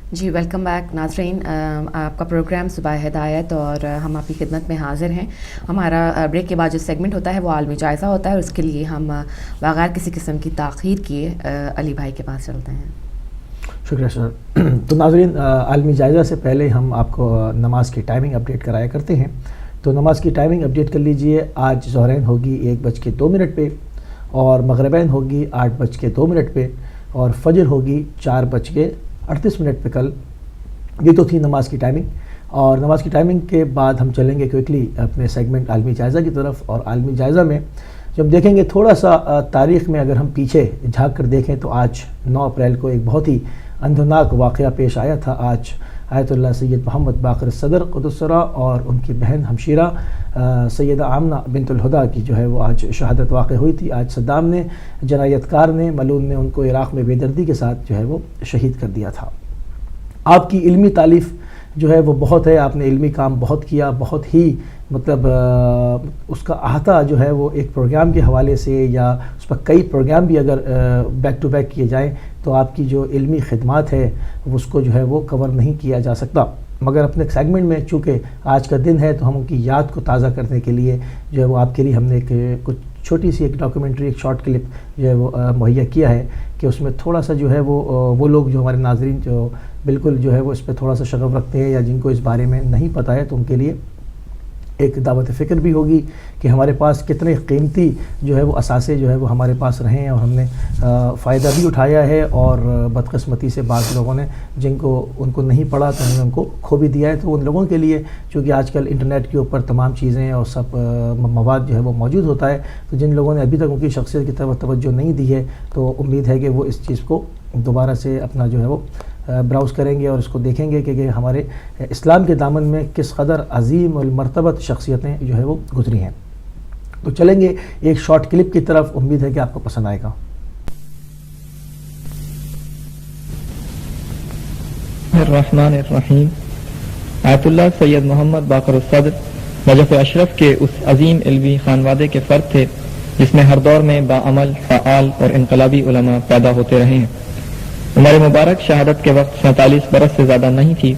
جی welcome back ناظرین، آپ کا پروگرام صبح ہدایت اور ہم آپ کی خدمت میں حاضر ہیں۔ ہمارا بریک کے بعد جو سیگمنٹ ہوتا ہے وہ عالمی جائزہ ہوتا ہے، اور اس کے لیے ہم بغیر کسی قسم کی تاخیر کیے علی بھائی کے پاس چلتے ہیں۔ شکریہ سر۔ تو ناظرین، عالمی جائزہ سے پہلے ہم آپ کو نماز کی ٹائمنگ اپڈیٹ کرایا کرتے ہیں۔ تو نماز کی ٹائمنگ اپڈیٹ کر لیجئے۔ آج ظہرین ہوگی 1:02 پہ، اور مغربین ہوگی 8:02 پہ، اور فجر ہوگی 4:38 پہ کل۔ یہ تو تھی نماز کی ٹائمنگ، اور نماز کی ٹائمنگ کے بعد ہم چلیں گے کوئکلی اپنے سیگمنٹ عالمی جائزہ کی طرف۔ اور عالمی جائزہ میں جب دیکھیں گے تھوڑا سا تاریخ میں اگر ہم پیچھے جھانک کر دیکھیں تو آج 9 اپریل کو ایک بہت ہی اندھناک واقعہ پیش آیا تھا۔ آج آیت اللہ سید محمد باقر صدر قدس سرہ اور ان کی بہن ہمشیرہ سیدہ آمنہ بنت الہدا کی جو ہے وہ آج شہادت واقع ہوئی تھی۔ آج صدام نے، جنایت کار نے، ملعون نے ان کو عراق میں بے دردی کے ساتھ جو ہے وہ شہید کر دیا تھا۔ آپ کی علمی تعریف جو ہے وہ بہت ہے، آپ نے علمی کام بہت کیا، بہت ہی مطلب اس کا احاطہ جو ہے وہ ایک پروگرام کے حوالے سے، یا اس پر کئی پروگرام بھی اگر بیک ٹو بیک کیے جائیں تو آپ کی جو علمی خدمات ہے اس کو جو ہے وہ کور نہیں کیا جا سکتا۔ مگر اپنے سیگمنٹ میں چونکہ آج کا دن ہے تو ہم ان کی یاد کو تازہ کرنے کے لیے جو ہے وہ آپ کے لیے ہم نے کچھ چھوٹی سی ایک ڈاکیومنٹری، ایک شارٹ کلپ جو ہے وہ مہیا کیا ہے، کہ اس میں تھوڑا سا جو ہے وہ لوگ جو ہمارے ناظرین جو بالکل جو ہے وہ اس پہ تھوڑا سا شغف رکھتے ہیں یا جن کو اس بارے میں نہیں پتہ ہے، تو ان کے لیے ایک دعوت فکر بھی ہوگی کہ ہمارے پاس کتنے قیمتی جو ہے وہ اثاثے جو ہے وہ ہمارے پاس رہے ہیں، اور ہم نے فائدہ بھی اٹھایا ہے، اور بدقسمتی سے بعض لوگوں نے ان کو نہیں پڑھا تو ہم نے ان کو کھو بھی دیا ہے۔ تو ان لوگوں کے لیے چونکہ آج کل انٹرنیٹ کے اوپر تمام چیزیں اور سب مواد جو ہے وہ موجود ہوتا ہے، تو جن لوگوں نے ابھی تک ان کی شخصیت کی طرف توجہ نہیں دی ہے تو امید ہے کہ وہ اس چیز کو دوبارہ سے اپنا جو ہے وہ براؤز کریں گے اور اس کو دیکھیں گے کہ ہمارے اسلام کے دامن میں کس قدر عظیم المرتبت شخصیتیں جو ہے وہ گزری ہیں۔ تو چلیں گے ایک شارٹ کلپ کی طرف، امید ہے کہ آپ کو پسند آئے گا۔ الرحمن الرحیم۔ آیت اللہ سید محمد باقر الصدر نجف اشرف کے اس عظیم علمی خانوادے کے فرد تھے جس میں ہر دور میں باعمل، فعال اور انقلابی علماء پیدا ہوتے رہے ہیں۔ عمر مبارک شہادت کے وقت 47 برس سے زیادہ نہیں تھی،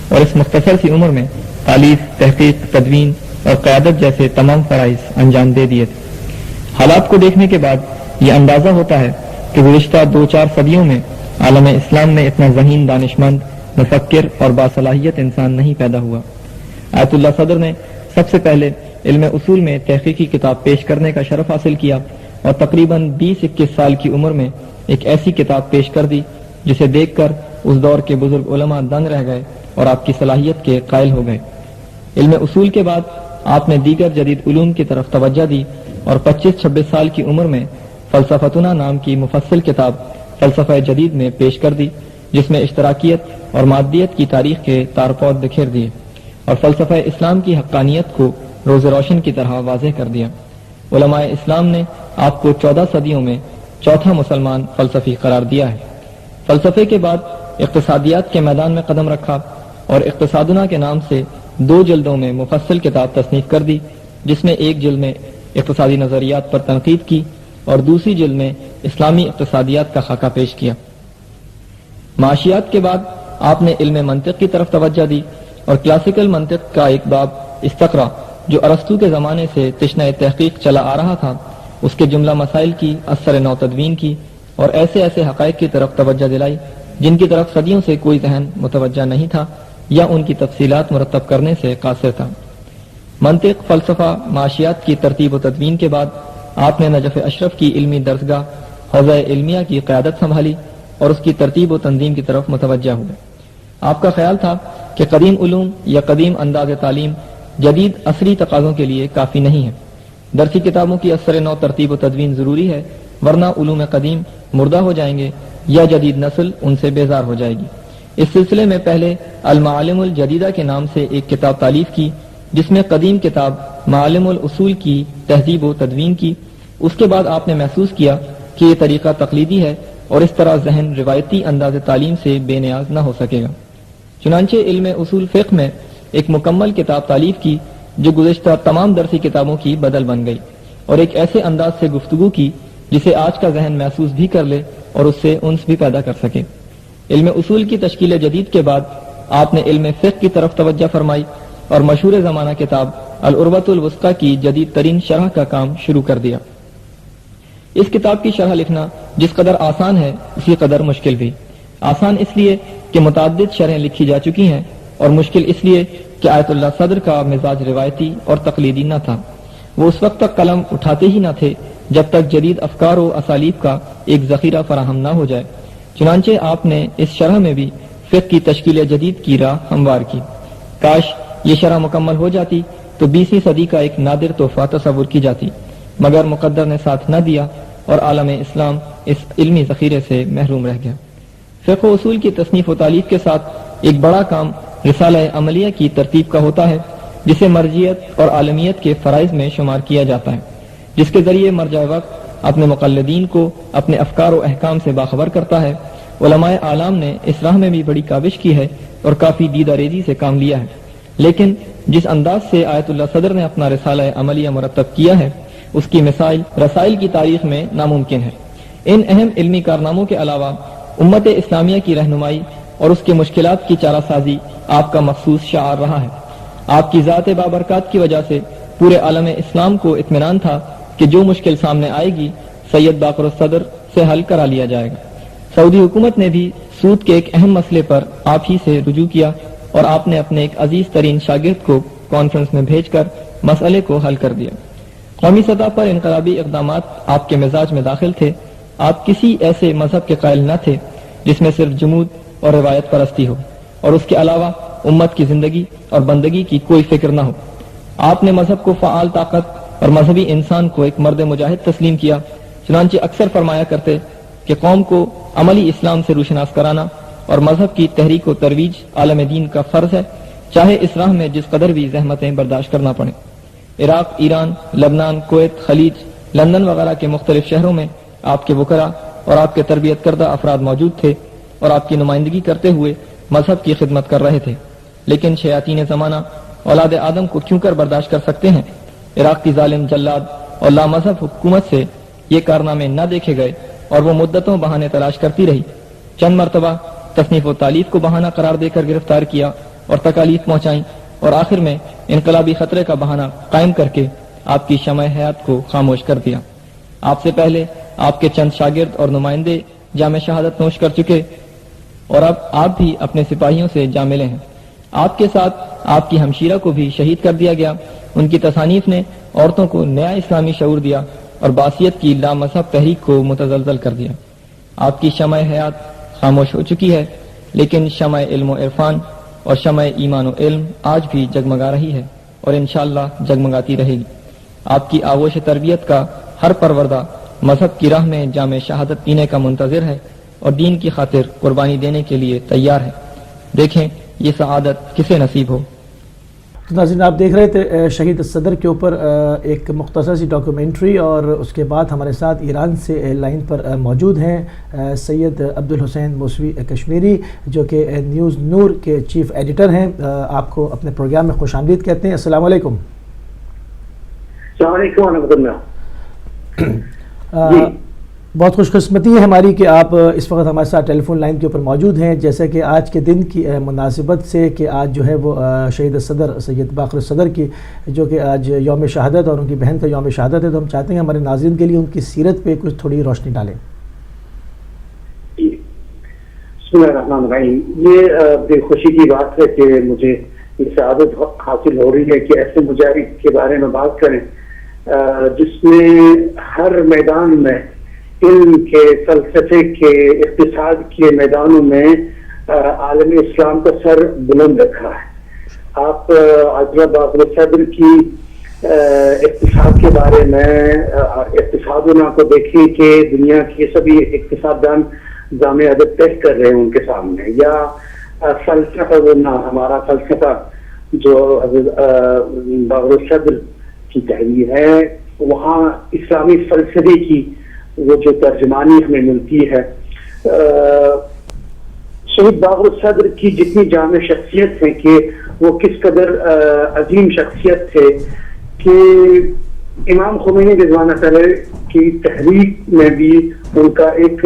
اور اس مختصر سی عمر میں تالیف، تحقیق، تدوین اور قیادت جیسے تمام فرائض انجام دے دیے تھے۔ حالات کو دیکھنے کے بعد یہ اندازہ ہوتا ہے کہ گزشتہ 2-4 صدیوں میں عالم اسلام میں اتنا ذہین، دانشمند، مفکر اور باصلاحیت انسان نہیں پیدا ہوا۔ آیت اللہ صدر نے سب سے پہلے علم اصول میں تحقیقی کتاب پیش کرنے کا شرف حاصل کیا، اور تقریباً 20-21 سال کی عمر میں ایک ایسی کتاب پیش کر دی جسے دیکھ کر اس دور کے بزرگ علماء دنگ رہ گئے اور آپ کی صلاحیت کے قائل ہو گئے۔ علم اصول کے بعد آپ نے دیگر جدید علوم کی طرف توجہ دی، اور 25-26 سال کی عمر میں فلسفتنا نام کی مفصل کتاب فلسفہ جدید میں پیش کر دی، جس میں اشتراکیت اور مادیت کی تاریخ کے تارپود بکھیر دیے اور فلسفہ اسلام کی حقانیت کو روز روشن کی طرح واضح کر دیا۔ علماء اسلام نے آپ کو 14 صدیوں میں چوتھا مسلمان فلسفی قرار دیا ہے۔ فلسفے کے بعد اقتصادیات کے میدان میں قدم رکھا، اور اقتصادنا کے نام سے 2 جلدوں میں مفصل کتاب تصنیف کر دی، جس میں ایک جلد میں اقتصادی نظریات پر تنقید کی اور دوسری جلد میں اسلامی اقتصادیات کا خاکہ پیش کیا۔ معاشیات کے بعد آپ نے علم منطق کی طرف توجہ دی، اور کلاسیکل منطق کا ایک باب استقرا جو ارسطو کے زمانے سے تشنہ تحقیق چلا آ رہا تھا، اس کے جملہ مسائل کی اثر نو تدوین کی، اور ایسے حقائق کی طرف توجہ دلائی جن کی طرف صدیوں سے کوئی ذہن متوجہ نہیں تھا یا ان کی تفصیلات مرتب کرنے سے قاصر تھا۔ منطق، فلسفہ، معاشیات کی ترتیب و تدوین کے بعد آپ نے نجف اشرف کی علمی درسگاہ حوزہ علمیہ کی قیادت سنبھالی اور اس کی ترتیب و تنظیم کی طرف متوجہ ہوئے۔ آپ کا خیال تھا کہ قدیم علوم یا قدیم انداز تعلیم جدید عصری تقاضوں کے لیے کافی نہیں ہے۔ درسی کتابوں کی اثر نو ترتیب و تدوین ضروری ہے، ورنہ علوم قدیم مردہ ہو جائیں گے یا جدید نسل ان سے بیزار ہو جائے گی۔ اس سلسلے میں پہلے المعالم الجدیدہ کے نام سے ایک کتاب تالیف کی، جس میں قدیم کتاب معالم الاصول کی تہذیب و تدوین کی۔ اس کے بعد آپ نے محسوس کیا کہ یہ طریقہ تقلیدی ہے اور اس طرح ذہن روایتی انداز تعلیم سے بے نیاز نہ ہو سکے گا۔ چنانچہ علم اصول فقہ میں ایک مکمل کتاب تالیف کی جو گزشتہ تمام درسی کتابوں کی بدل بن گئی، اور ایک ایسے انداز سے گفتگو کی جسے آج کا ذہن محسوس بھی کر لے اور اس سے انس بھی پیدا کر سکے۔ علم اصول کی تشکیل جدید کے بعد آپ نے علم فقہ کی طرف توجہ فرمائی اور مشہور زمانہ کتاب العروۃ الوثقی کی جدید ترین شرح کا کام شروع کر دیا۔ اس کتاب کی شرح لکھنا جس قدر آسان ہے اسی قدر مشکل بھی۔ آسان اس لیے کہ متعدد شرحیں لکھی جا چکی ہیں، اور مشکل اس لیے کہ آیت اللہ صدر کا مزاج روایتی اور تقلیدی نہ تھا۔ وہ اس وقت تک قلم اٹھاتے ہی نہ تھے جب تک جدید افکار و اسالیب کا ایک ذخیرہ فراہم نہ ہو جائے۔ چنانچہ آپ نے اس شرح میں بھی فقہ کی تشکیل جدید کی راہ ہموار کی۔ کاش یہ شرح مکمل ہو جاتی تو 20ویں صدی کا ایک نادر تحفہ تصور کی جاتی، مگر مقدر نے ساتھ نہ دیا اور عالم اسلام اس علمی ذخیرے سے محروم رہ گیا۔ فقہ و اصول کی تصنیف و تالیف کے ساتھ ایک بڑا کام رسالہ عملیہ کی ترتیب کا ہوتا ہے، جسے مرجعیت اور عالمیت کے فرائض میں شمار کیا جاتا ہے، جس کے ذریعے مرجع وقت اپنے مقلدین کو اپنے افکار و احکام سے باخبر کرتا ہے۔ علماء اعلام نے اس راہ میں بھی بڑی کاوش کی ہے اور کافی دیدہ ریزی سے کام لیا ہے، لیکن جس انداز سے آیت اللہ صدر نے اپنا رسالہ عملیہ مرتب کیا ہے اس کی مثال رسائل کی تاریخ میں ناممکن ہے۔ ان اہم علمی کارناموں کے علاوہ امت اسلامیہ کی رہنمائی اور اس کے مشکلات کی چارہ سازی آپ کا مخصوص شعار رہا ہے۔ آپ کی ذات بابرکات کی وجہ سے پورے عالم اسلام کو اطمینان تھا کہ جو مشکل سامنے آئے گی سید باقر الصدر سے حل کرا لیا جائے گا۔ سعودی حکومت نے بھی سود کے ایک اہم مسئلے پر آپ ہی سے رجوع کیا اور آپ نے اپنے ایک عزیز ترین شاگرد کو کانفرنس میں بھیج کر مسئلے کو حل کر دیا۔ قومی سطح پر انقلابی اقدامات آپ کے مزاج میں داخل تھے۔ آپ کسی ایسے مذہب کے قائل نہ تھے جس میں صرف جمود اور روایت پرستی ہو اور اس کے علاوہ امت کی زندگی اور بندگی کی کوئی فکر نہ ہو۔ آپ نے مذہب کو فعال طاقت اور مذہبی انسان کو ایک مرد مجاہد تسلیم کیا۔ چنانچہ اکثر فرمایا کرتے کہ قوم کو عملی اسلام سے روشناس کرانا اور مذہب کی تحریک و ترویج عالم دین کا فرض ہے، چاہے اس راہ میں جس قدر بھی زحمتیں برداشت کرنا پڑیں۔ عراق، ایران، لبنان، کویت، خلیج، لندن وغیرہ کے مختلف شہروں میں آپ کے وکراء اور آپ کے تربیت کردہ افراد موجود تھے اور آپ کی نمائندگی کرتے ہوئے مذہب کی خدمت کر رہے تھے، لیکن شیاطین زمانہ اولاد آدم کو کیوں کر برداشت کر سکتے ہیں؟ عراق کی ظالم جلاد اور لامذہب حکومت سے یہ کارنامے نہ دیکھے گئے اور وہ مدتوں بہانے تلاش کرتی رہی۔ چند مرتبہ تصنیف و تالیف کو بہانہ قرار دے کر گرفتار کیا اور تکالیف پہنچائیں، اور آخر میں انقلابی خطرے کا بہانہ قائم کر کے آپ کی شمع حیات کو خاموش کر دیا۔ آپ سے پہلے آپ کے چند شاگرد اور نمائندے جام شہادت نوش کر چکے اور اب آپ بھی اپنے سپاہیوں سے جا ملے ہیں۔ آپ کے ساتھ آپ کی ہمشیرہ کو بھی شہید کر دیا گیا۔ ان کی تصانیف نے عورتوں کو نیا اسلامی شعور دیا اور باسیت کی لامذہب تحریک کو متزلزل کر دیا۔ آپ کی شمع حیات خاموش ہو چکی ہے، لیکن شمع علم و عرفان اور شمع ایمان و علم آج بھی جگمگا رہی ہے اور انشاءاللہ جگمگاتی رہے گی۔ آپ کی آغوش تربیت کا ہر پروردہ مذہب کی راہ میں جام شہادت پینے کا منتظر ہے اور دین کی خاطر قربانی دینے کے لیے تیار ہے۔ دیکھیں یہ سعادت کسے نصیب ہو۔ تو ناظرین آپ دیکھ رہے تھے شہید صدر کے اوپر ایک مختصر سی ڈاکیومنٹری، اور اس کے بعد ہمارے ساتھ ایران سے لائن پر موجود ہیں سید عبدالحسین موسوی کشمیری، جو کہ نیوز نور کے چیف ایڈیٹر ہیں۔ آپ کو اپنے پروگرام میں خوش آمدید کہتے ہیں۔ السلام علیکم۔ السلام علیکم ورحمۃ اللہ۔ بہت خوش قسمتی ہے ہماری کہ آپ اس وقت ہمارے ساتھ ٹیلی فون لائن کے اوپر موجود ہیں، جیسے کہ آج کے دن کی مناسبت سے کہ آج جو ہے وہ شہید صدر سید باقر الصدر کی جو کہ آج یوم شہادت اور ان کی بہن کا یوم شہادت ہے، تو ہم چاہتے ہیں ہمارے ناظرین کے لیے ان کی سیرت پہ کچھ تھوڑی روشنی ڈالیں۔ بسم اللہ الرحمن الرحیم۔ یہ بے خوشی کی بات ہے کہ مجھے یہ سعادت حاصل ہو رہی ہے کہ ایسے مجاہد کے بارے میں بات کریں جس میں ہر میدان میں علم کے، فلسفے کے، اقتصاد کے میدانوں میں عالم اسلام کا سر بلند رکھا ہے۔ آپ عبداللہ باقر الصدر کی اقتصاد کے بارے میں اقتصادنا کو دیکھیں کہ دنیا کے سبھی اقتصاد دان جامع ادب پیش کر رہے ہیں ان کے سامنے، یا فلسفہ ہمارا فلسفہ جو باقر الصدر کی تحریر ہے، وہاں اسلامی فلسفے کی وہ جو ترجمانی ہمیں ملتی ہے۔ شہید باقر الصدر کی جتنی جامع شخصیت ہے کہ وہ کس قدر عظیم شخصیت تھے کہ امام خمینی رضوان اللہ علیہ کی تحریک میں بھی ان کا ایک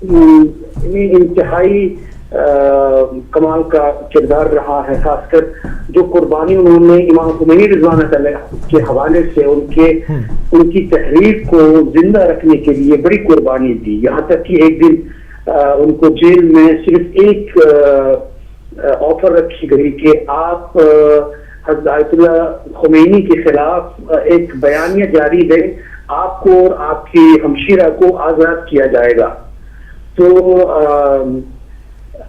انتہائی کمال کا کردار رہا ہے، خاص کر جو قربانی انہوں نے امام خمینی رضوان اللہ علیہ کے حوالے سے ان کی تحریک کو زندہ رکھنے کے لیے بڑی قربانی دی. یہاں تک کہ ایک دن ان کو جیل میں صرف ایک آفر رکھی گئی کہ آپ حضرت آیت اللہ خمینی کے خلاف ایک بیانیہ جاری دیں، آپ کو اور آپ کی ہمشیرہ کو آزاد کیا جائے گا. تو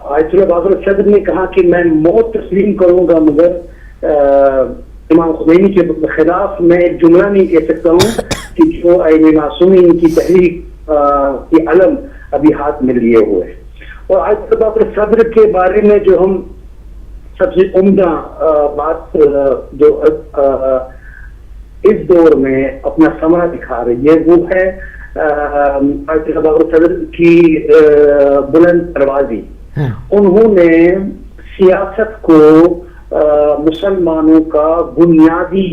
آیت اللہ باقر صدر نے کہا کہ میں موت تسلیم کروں گا مگر امام خمینی کے خلاف میں ایک جملہ نہیں کہہ سکتا ہوں کہ جو عین معصومین کی تحریک کی علم ابھی ہاتھ میں لیے ہوئے. اور آیت اللہ باقر صدر کے بارے میں جو ہم سب سے عمدہ بات جو اس دور میں اپنا ثمرہ دکھا رہی ہے وہ ہے آیت اللہ باقر صدر کی بلند پروازی. انہوں نے سیاست کو مسلمانوں کا بنیادی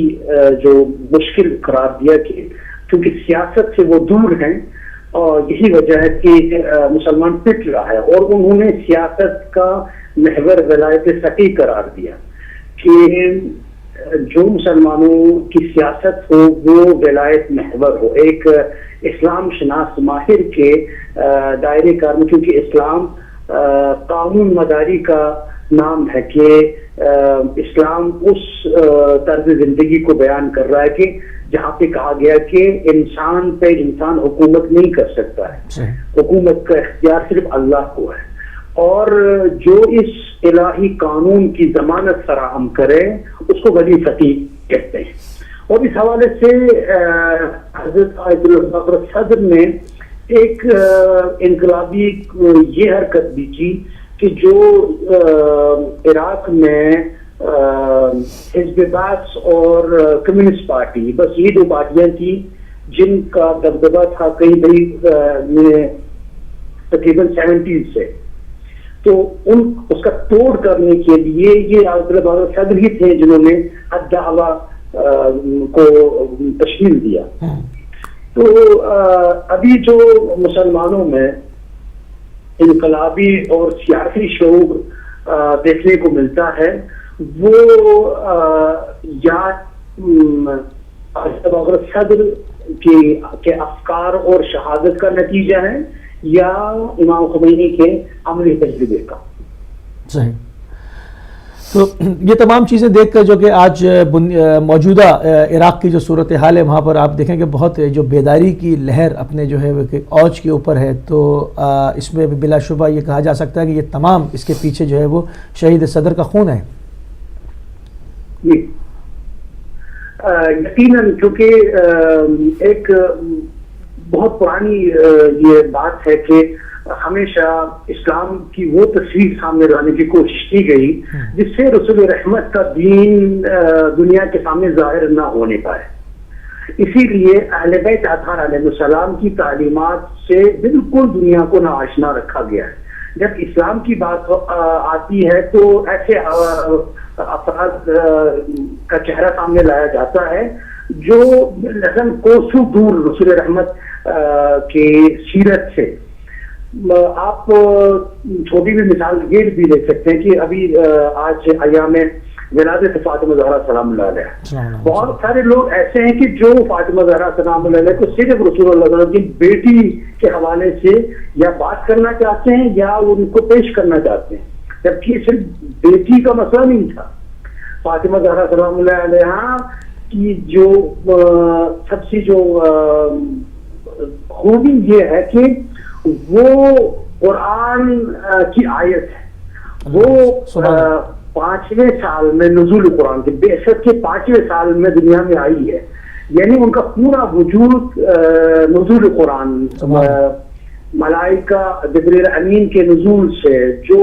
جو مشکل قرار دیا کہ کیونکہ سیاست سے وہ دور ہیں اور یہی وجہ ہے کہ مسلمان پٹ رہا ہے. اور انہوں نے سیاست کا محور ولایت فقیہ قرار دیا کہ جو مسلمانوں کی سیاست ہو وہ ولایت محور ہو، ایک اسلام شناس ماہر کے دائرے کار میں، کیونکہ اسلام قانون مداری کا نام ہے کہ اسلام اس طرز زندگی کو بیان کر رہا ہے کہ جہاں پہ کہا گیا کہ انسان پہ انسان حکومت نہیں کر سکتا ہے، حکومت کا اختیار صرف اللہ کو ہے، اور جو اس الہی قانون کی ضمانت فراہم کرے اس کو ولی فقیہ کہتے ہیں. اور اس حوالے سے حضرت آیت اللہ باقر صدر نے ایک انقلابی یہ حرکت بھی کی کہ جو عراق میں حزب بعث اور کمیونسٹ پارٹی، بس یہ دو پارٹیاں تھیں جن کا دبدبہ تھا کئی تقریباً 70s سے. تو اس کا توڑ کرنے کے لیے یہ آیت اللہ باقر صدر ہی تھے جنہوں نے الدعوہ کو تشکیل دیا. تو ابھی جو مسلمانوں میں انقلابی اور سیاسی شعور دیکھنے کو ملتا ہے وہ یا باقر صدر کے افکار اور شہادت کا نتیجہ ہے یا امام خمینی کے عملی تجربے کا. صحیح. تو یہ تمام چیزیں دیکھ کر جو کہ آج موجودہ عراق کی جو صورتحال ہے وہاں پر آپ دیکھیں کہ بہت جو بیداری کی لہر اپنے جو ہے اوج کے اوپر ہے، تو اس میں بلا شبہ یہ کہا جا سکتا ہے کہ یہ تمام اس کے پیچھے جو ہے وہ شہید صدر کا خون ہے. یقیناً، کیونکہ ایک بہت پرانی یہ بات ہے کہ ہمیشہ اسلام کی وہ تصویر سامنے لانے کی کوشش کی گئی جس سے رسول رحمت کا دین دنیا کے سامنے ظاہر نہ ہونے پائے. اسی لیے اہل بیت اطہار علیہ السلام کی تعلیمات سے بالکل دنیا کو ناآشنا رکھا گیا ہے. جب اسلام کی بات آتی ہے تو ایسے افراد کا چہرہ سامنے لایا جاتا ہے جو لازم کوسوں دور رسول رحمت کی سیرت سے. آپ چھوٹی بھی مثال یہ بھی لے سکتے ہیں کہ ابھی آج ایام ولادت فاطمہ زہرا سلام اللہ علیہ، بہت سارے لوگ ایسے ہیں کہ جو فاطمہ زہرا سلام اللہ علیہ کو صرف رسول اللہ صلی اللہ علیہ وسلم کی بیٹی کے حوالے سے یا بات کرنا چاہتے ہیں یا ان کو پیش کرنا چاہتے ہیں، جبکہ صرف بیٹی کا مسئلہ نہیں تھا. فاطمہ زہرا سلام اللہ علیہ کی جو سب سے جو خوبی یہ ہے کہ وہ قرآن کی آیت ہے، وہ 5ویں سال میں نزول قرآن کے بعثت کے 5ویں سال میں دنیا میں آئی ہے. یعنی ان کا پورا وجود نزول قرآن، ملائکہ جبریل امین کے نزول سے، جو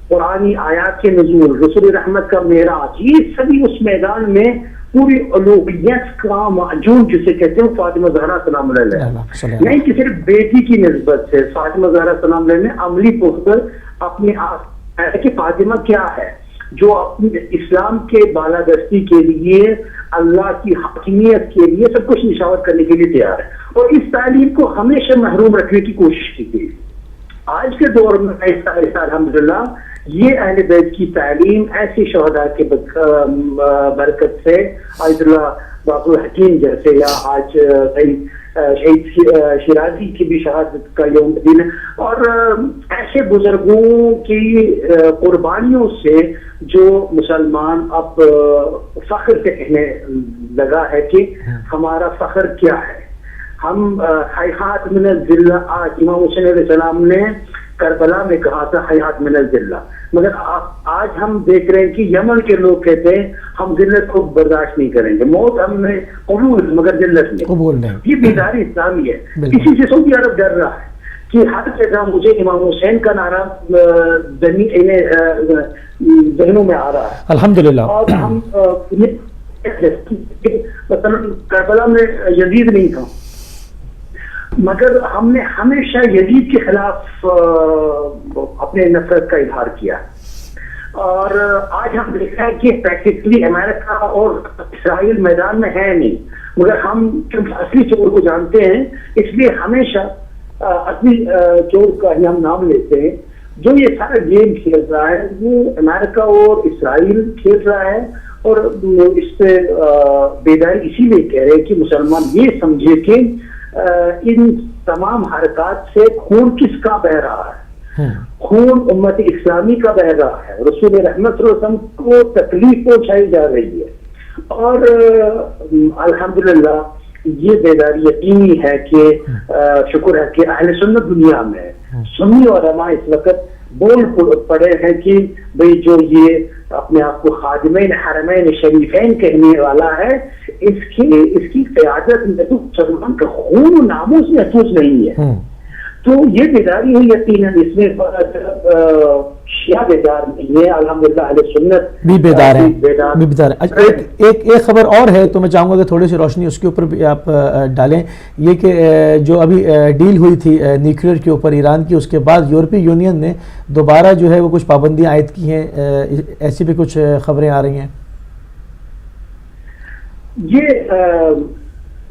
قرآنی آیات کے نزول، رسول رحمت کا معراج، یہ سبھی اس میدان میں پوری الوہیت کا معجون جسے کہتے ہیں فاطمہ زہرا سلام اللہ علیہ، نہیں کہ صرف بیٹی کی نسبت سے. فاطمہ زہرا سلام اللہ علیہ نے عملی طور پر اپنے آپ کہ فاطمہ کیا ہے. جو اپنے اسلام کے بالادستی کے لیے، اللہ کی حاکمیت کے لیے سب کچھ نشاور کرنے کے لیے تیار ہے، اور اس تعلیم کو ہمیشہ محروم رکھنے کی کوشش کی گئی۔ آج کے دور میں ایسا الحمدللہ یہ اہل بیت کی تعلیم ایسی شہداء کے برکت سے، آیت اللہ باقر الحکیم جیسے، یا آج شہید شیرازی کی بھی شہادت کا یوم دن ہے، اور ایسے بزرگوں کی قربانیوں سے جو مسلمان اب فخر سے کہنے لگا ہے کہ ہمارا فخر کیا ہے۔ ہم حیات من الذلہ، آج امام حسین علیہ السلام نے کربلا میں کہا تھا حیات من الذلہ، مگر آج ہم دیکھ رہے ہیں کہ یمن کے لوگ کہتے ہیں ہم ذلت کو برداشت نہیں کریں گے، موت ہم نے قبول مگر ذلت نہیں۔ یہ بیداری اسلامی ہے۔ اسی سے سعودی عرب ڈر رہا ہے کہ ہر جگہ مجھے امام حسین کا نعرہ ذہنوں میں آ رہا ہے الحمدللہ۔ اور ہم مثلا کربلا میں یزید نہیں تھا، مگر ہم نے ہمیشہ یزید کے خلاف اپنے نفرت کا اظہار کیا، اور آج ہم دیکھا ہے کہ پریکٹیکلی امریکہ اور اسرائیل میدان میں ہے نہیں، مگر ہم کیونکہ اصلی چور کو جانتے ہیں اس لیے ہمیشہ اصلی چور کا ہی ہم نام لیتے ہیں۔ جو یہ سارا گیم کھیل رہا ہے وہ امریکہ اور اسرائیل کھیل رہا ہے، اور اس پہ بیداری اسی لیے کہہ رہے ہیں کہ مسلمان یہ سمجھے کہ ان تمام حرکات سے خون کس کا بہ رہا ہے؟ خون امت اسلامی کا بہ رہا ہے، رسول رحمت صلی اللہ علیہ وسلم کو تکلیف پہنچائی جا رہی ہے، اور الحمدللہ یہ بیداری یقینی ہے کہ شکر ہے کہ اہل سنت دنیا میں سنی علماء اس وقت بول پڑے ہیں کہ بھئی جو یہ اپنے آپ کو خادمین حرمین شریفین کہنے والا ہے، اس کی قیادت میں تو مسلمان کا خون و ناموس محفوظ نہیں ہے۔ تو یہ بیداری ہے یقیناً، اس میں شیعہ بیدار نہیں ہے، الحمدللہ اہل سنت بھی بیدار ہیں۔ ایک خبر اور ہے تو میں چاہوں گا کہ تھوڑی سی روشنی اس کے اوپر بھی آپ ڈالیں، یہ کہ جو ابھی ڈیل ہوئی تھی نیوکلیئر کے اوپر ایران کی، اس کے بعد یورپی یونین نے دوبارہ جو ہے وہ کچھ پابندیاں عائد کی ہیں، ایسی بھی کچھ خبریں آ رہی ہیں۔ یہ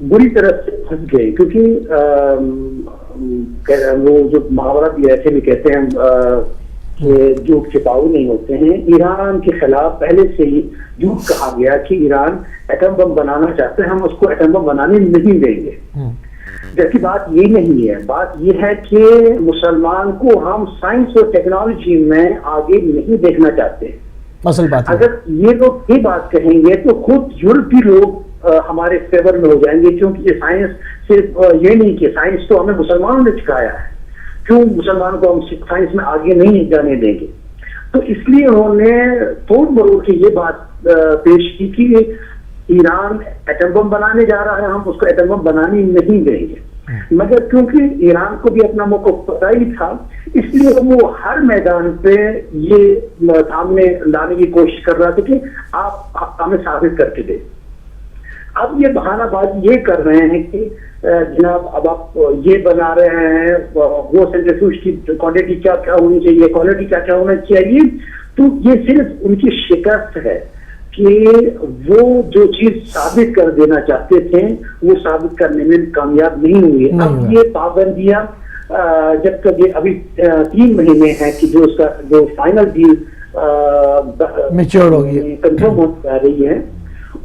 بری طرح سے پھنس گئے، کیونکہ وہ جو محاورہ بھی ایسے بھی کہتے ہیں کہ جھوٹ چھپاؤ نہیں ہوتے ہیں۔ ایران کے خلاف پہلے سے ہی جھوٹ کہا گیا کہ ایران ایٹم بم بنانا چاہتے ہیں، ہم اس کو ایٹم بم بنانے نہیں دیں گے، جبکہ بات یہ نہیں ہے۔ بات یہ ہے کہ مسلمان کو ہم سائنس اور ٹیکنالوجی میں آگے نہیں دیکھنا چاہتے۔ اصل بات اگر یہ لوگ یہ بات کہیں گے تو خود یورپی لوگ ہمارے فیور میں ہو جائیں گے، کیونکہ یہ سائنس صرف یہ نہیں کہ سائنس تو ہمیں مسلمانوں نے سکھایا ہے، کیوں مسلمانوں کو ہم سائنس میں آگے نہیں جانے دیں گے؟ تو اس لیے انہوں نے توڑ مروڑ کے یہ بات پیش کی کہ ایران ایٹم بم بنانے جا رہا ہے، ہم اس کو ایٹم بم بنانے نہیں دیں گے۔ مگر کیونکہ ایران کو بھی اپنا موقف پتہ ہی تھا، اس لیے وہ ہر میدان پہ یہ سامنے لانے کی کوشش کر رہا تھا کہ آپ ہمیں ثابت کر کے دیں۔ اب یہ بہانہ بازی یہ کر رہے ہیں کہ جناب اب آپ یہ بنا رہے ہیں، وہ سینٹریفیوج کی کوانٹٹی کیا کیا ہونی چاہیے، کوالٹی کیا کیا ہونا چاہیے، تو یہ صرف ان کی شکست ہے کہ وہ جو چیز ثابت کر دینا چاہتے تھے وہ ثابت کرنے میں کامیاب نہیں ہوئی۔ اب یہ پابندیاں جب تک یہ ابھی 3 مہینے ہیں کہ جو اس کا جو فائنل ڈیل میچور ہوگی کنفرم ہو جا رہی ہے،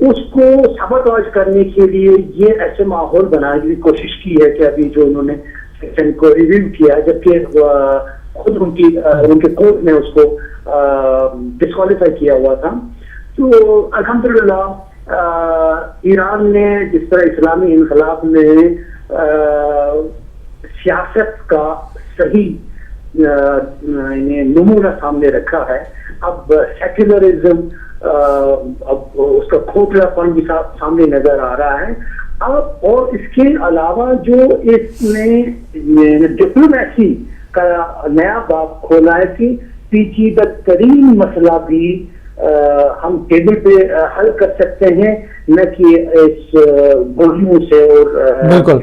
اس کو سبوٹاج کرنے کے لیے یہ ایسے ماحول بنانے کی کوشش کی ہے کہ ابھی جو انہوں نے سیکشن کو ریویو کیا، جبکہ خود ان کے کورٹ نے اس کو ڈسکوالیفائی کیا ہوا تھا۔ تو الحمدللہ ایران نے جس طرح اسلامی انقلاب میں سیاست کا صحیح نمونہ سامنے رکھا ہے، اب سیکولرزم اب اس کا کھوکھلا پن بھی سامنے نظر آ رہا ہے۔ اب اور اس کے علاوہ جو اس نے ڈپلومیسی کا نیا باب کھولا ہے کہ پیچیدہ ترین مسئلہ بھی ہم ٹیبل پہ حل کر سکتے ہیں، نہ کہ اس گولیوں سے اور بالکل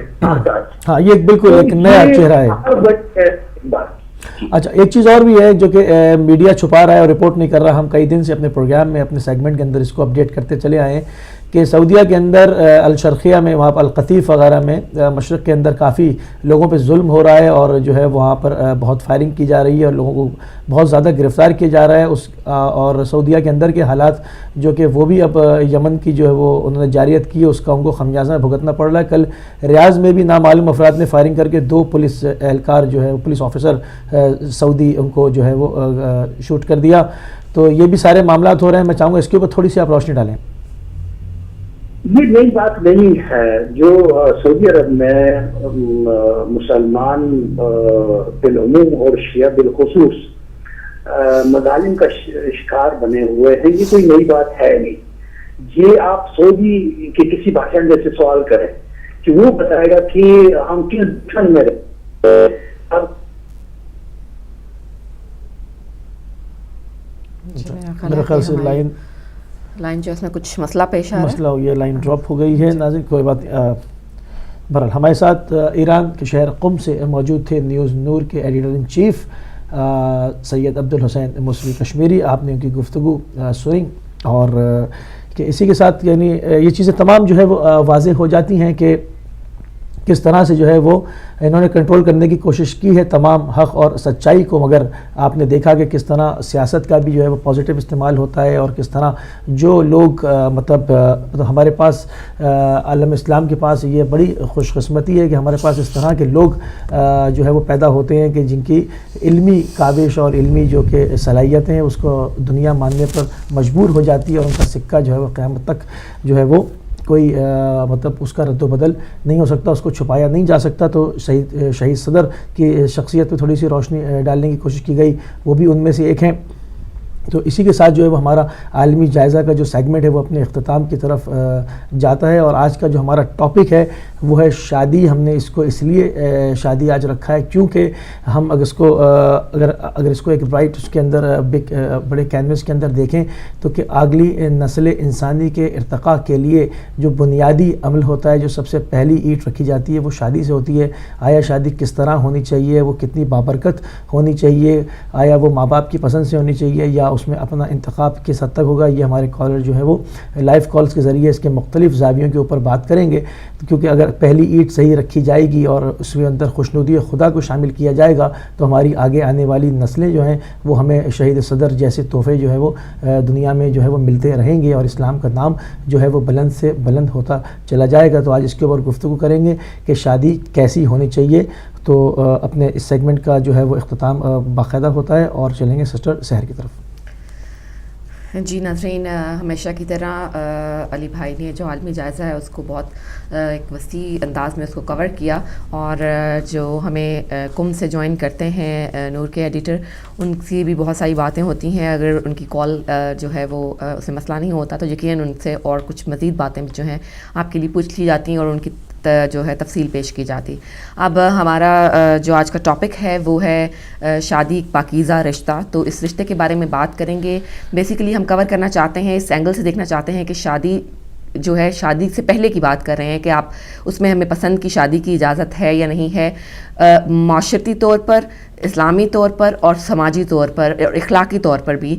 ہاں یہ بالکل ایک نیا چہرہ ہے۔ اچھا ایک چیز اور بھی ہے جو کہ میڈیا چھپا رہا ہے اور رپورٹ نہیں کر رہا، ہم کئی دن سے اپنے پروگرام میں اپنے سیگمنٹ کے اندر اس کو اپڈیٹ کرتے چلے آئے ہیں کہ سعودیہ کے اندر الشرقیہ میں وہاں پر القطیف وغیرہ میں مشرق کے اندر کافی لوگوں پہ ظلم ہو رہا ہے اور جو ہے وہاں پر بہت فائرنگ کی جا رہی ہے اور لوگوں کو بہت زیادہ گرفتار کیا جا رہا ہے اور سعودیہ کے اندر کے حالات جو کہ وہ بھی اب یمن کی جو ہے وہ انہوں نے جاریت کی ہے، اس کا ان کو خمیازہ بھگتنا پڑ رہا ہے۔ کل ریاض میں بھی نامعلوم افراد نے فائرنگ کر کے 2 پولیس اہلکار جو ہے پولیس آفیسر سعودی ان کو جو ہے وہ شوٹ کر دیا۔ تو یہ بھی سارے معاملات ہو رہے ہیں، میں چاہوں گا اس کے اوپر تھوڑی سی آپ روشنی ڈالیں۔ یہ نئی بات نہیں ہے، جو سعودی عرب میں مسلمان بالعموم اور شیعہ بالخصوص مظالم کا شکار بنے ہوئے ہیں، یہ کوئی نئی بات ہے نہیں۔ یہ آپ سعودی کے کسی باشندے سے سوال کریں کہ وہ بتائے گا کہ ہم کس دشمن میں رہتے۔ میرے خیال سے لائن جو اس میں کچھ مسئلہ پیش آ رہا ہے، مسئلہ ہو گیا، لائن ڈراپ ہو گئی ہے۔ ناظرین کوئی بات بہرحال ہمارے ساتھ ایران کے شہر قم سے موجود تھے نیوز نور کے ایڈیٹر ان چیف سید عبدالحسین موسوی کشمیری، آپ نے ان کی گفتگو سنی اور کہ اسی کے ساتھ یعنی یہ چیزیں تمام جو ہے وہ واضح ہو جاتی ہیں کہ کس طرح سے جو ہے وہ انہوں نے کنٹرول کرنے کی کوشش کی ہے تمام حق اور سچائی کو، مگر آپ نے دیکھا کہ کس طرح سیاست کا بھی جو ہے وہ پازیٹیو استعمال ہوتا ہے اور کس طرح جو لوگ مطلب ہمارے پاس عالم اسلام کے پاس یہ بڑی خوش قسمتی ہے کہ ہمارے پاس اس طرح کے لوگ جو ہے وہ پیدا ہوتے ہیں کہ جن کی علمی کاوش اور علمی جو کہ صلاحیتیں ہیں اس کو دنیا ماننے پر مجبور ہو جاتی ہے اور ان کا سکہ جو ہے وہ قیامت تک جو ہے وہ کوئی مطلب اس کا رد و بدل نہیں ہو سکتا، اس کو چھپایا نہیں جا سکتا۔ تو شہید صدر کی شخصیت پہ تھوڑی سی روشنی ڈالنے کی کوشش کی گئی، وہ بھی ان میں سے ایک ہیں۔ تو اسی کے ساتھ جو ہے وہ ہمارا عالمی جائزہ کا جو سیگمنٹ ہے وہ اپنے اختتام کی طرف جاتا ہے اور آج کا جو ہمارا ٹاپک ہے وہ ہے شادی۔ ہم نے اس کو اس لیے شادی آج رکھا ہے کیونکہ ہم اگر اس کو ایک برائٹ اس کے اندر بڑے کینوس کے اندر دیکھیں تو کہ اگلی نسل انسانی کے ارتقاء کے لیے جو بنیادی عمل ہوتا ہے، جو سب سے پہلی اینٹ رکھی جاتی ہے وہ شادی سے ہوتی ہے۔ آیا شادی کس طرح ہونی چاہیے، وہ کتنی بابرکت ہونی چاہیے، آیا وہ ماں باپ کی پسند سے ہونی چاہیے یا اس میں اپنا انتخاب کس حد تک ہوگا، یہ ہمارے کالر جو ہے وہ لائیو کالز کے ذریعے اس کے مختلف زاویوں کے اوپر بات کریں گے۔ کیونکہ اگر پہلی اینٹ صحیح رکھی جائے گی اور اس کے اندر خوشنودی خدا کو شامل کیا جائے گا تو ہماری آگے آنے والی نسلیں جو ہیں وہ ہمیں شہید صدر جیسے تحفے جو ہے وہ دنیا میں جو ہے وہ ملتے رہیں گے اور اسلام کا نام جو ہے وہ بلند سے بلند ہوتا چلا جائے گا۔ تو آج اس کے اوپر گفتگو کریں گے کہ شادی کیسی ہونی چاہیے۔ تو اپنے اس سیگمنٹ کا جو ہے وہ اختتام باقاعدہ ہوتا ہے اور چلیں گے سسٹر سحر کی طرف۔ جی ناظرین، ہمیشہ کی طرح علی بھائی نے جو عالمی جائزہ ہے اس کو بہت ایک وسیع انداز میں اس کو کور کیا اور جو ہمیں قم سے جوائن کرتے ہیں نور کے ایڈیٹر، ان کی بھی بہت ساری باتیں ہوتی ہیں۔ اگر ان کی کال جو ہے وہ اسے مسئلہ نہیں ہوتا تو یقیناً ان سے اور کچھ مزید باتیں جو ہیں آپ کے لیے پوچھ لی جاتی ہیں اور ان کی جو ہے تفصیل پیش کی جاتی۔ اب ہمارا جو آج کا ٹاپک ہے وہ ہے شادی ایک پاکیزہ رشتہ۔ تو اس رشتے کے بارے میں بات کریں گے۔ بیسیکلی ہم کور کرنا چاہتے ہیں، اس اینگل سے دیکھنا چاہتے ہیں کہ شادی جو ہے، شادی سے پہلے کی بات کر رہے ہیں کہ آپ اس میں ہمیں پسند کی شادی کی اجازت ہے یا نہیں ہے، معاشرتی طور پر، اسلامی طور پر اور سماجی طور پر اور اخلاقی طور پر بھی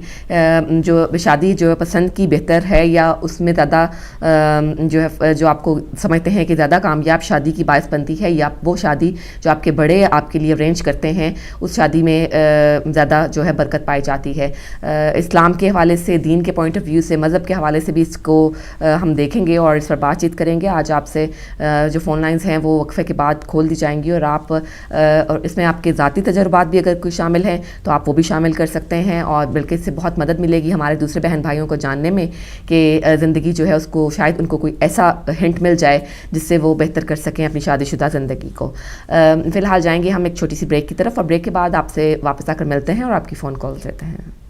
جو شادی جو ہے پسند کی بہتر ہے یا اس میں زیادہ جو ہے جو آپ کو سمجھتے ہیں کہ زیادہ کامیاب شادی کی باعث بنتی ہے، یا وہ شادی جو آپ کے بڑے آپ کے لیے ارینج کرتے ہیں اس شادی میں زیادہ جو ہے برکت پائی جاتی ہے۔ اسلام کے حوالے سے، دین کے پوائنٹ آف ویو سے، مذہب کے حوالے سے بھی اس کو ہم دیکھیں گے اور اس پر بات چیت کریں گے۔ آج آپ سے جو فون لائنز ہیں وہ وقفے کے بعد کھول دی جائیں گی اور آپ اور اس میں آپ کے ذاتی تجربات بھی اگر کوئی شامل ہیں تو آپ وہ بھی شامل کر سکتے ہیں اور بلکہ اس سے بہت مدد ملے گی ہمارے دوسرے بہن بھائیوں کو جاننے میں کہ زندگی جو ہے اس کو شاید ان کو کوئی ایسا ہنٹ مل جائے جس سے وہ بہتر کر سکیں اپنی شادی شدہ زندگی کو۔ فی الحال جائیں گے ہم ایک چھوٹی سی بریک کی طرف اور بریک کے بعد آپ سے واپس آ کر ملتے ہیں اور آپ کی فون کال لیتے ہیں۔